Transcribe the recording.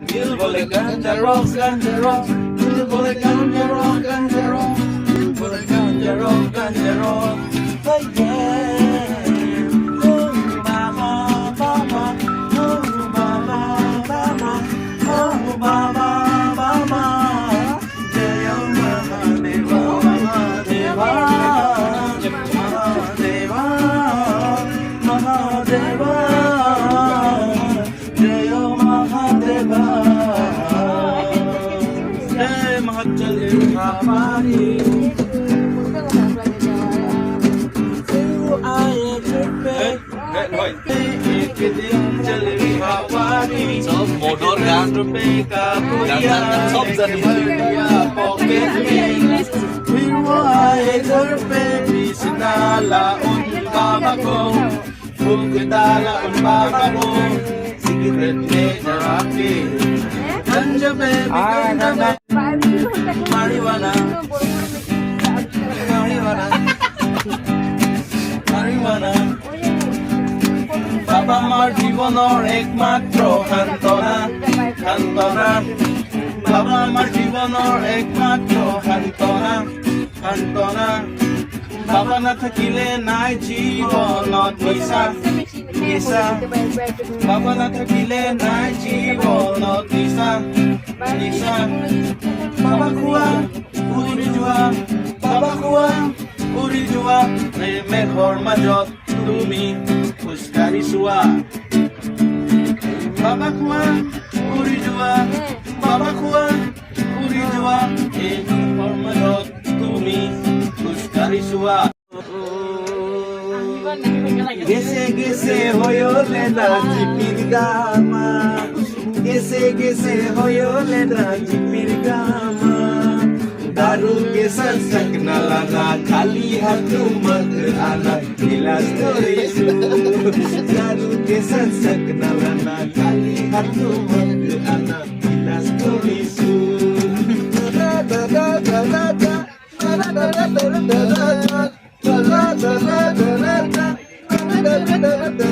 Bil boleh ganja rock, bil boleh ganja rock, bil boleh ganja rock, oh yeah. Oh mama, mama, oh mama, mama, oh mama, mama. Jaya Mahadeva, Mahadeva, Mahadeva, Mahadeva. Jaya Mahadeva. Jai Mahachal Ilhamari. Siru aaye ghar pe, ek din chal Ilhamari. Sab motor gan, पे का पुरिया, सब जने पुरिया pocket में। फिर वो आए घर पे पीस डाला उन बाबा को, फूक डाला उन बाबा को, सिगरेट ले जरा के गंज पे गंज में marijuana, marijuana, marijuana। বাবা মার জীবনের একমাত্র সান্তনা, সান্তনা। বাবা মার জীবনের একমাত্র সান্তনা, সান্তনা। বাবা না থাকিলে নাই জীবনত নিশা, নিশা। বাবা না থাকিলে নাই জীবনত নিশা, নিশা। বাবা খোৱা উৰি যোৱা, বাবা খোৱা উৰি যোৱা, মেঘৰ মাজত তুমি খোজকাঢ়ি চোৱা। বাবা খোৱা উৰি যোৱা, বাবা খোৱা উৰি যোৱা, এই মেঘৰ মাজত তুমি খোজকাঢ়ি চোৱা। গেছে গেছে হয়লে না জিপির গামা, গেছে গেছে হয়লে না জিপির গামা। दारू के संसक न लाना, खाली हाथ मत आना, गिलास थोड़ी सू। दारू के संसक न लाना, खाली हाथ मत आना, गिलास थोड़ी सू। Da da da da da da, da da da da da da da, da da da da da da, da da da da da da।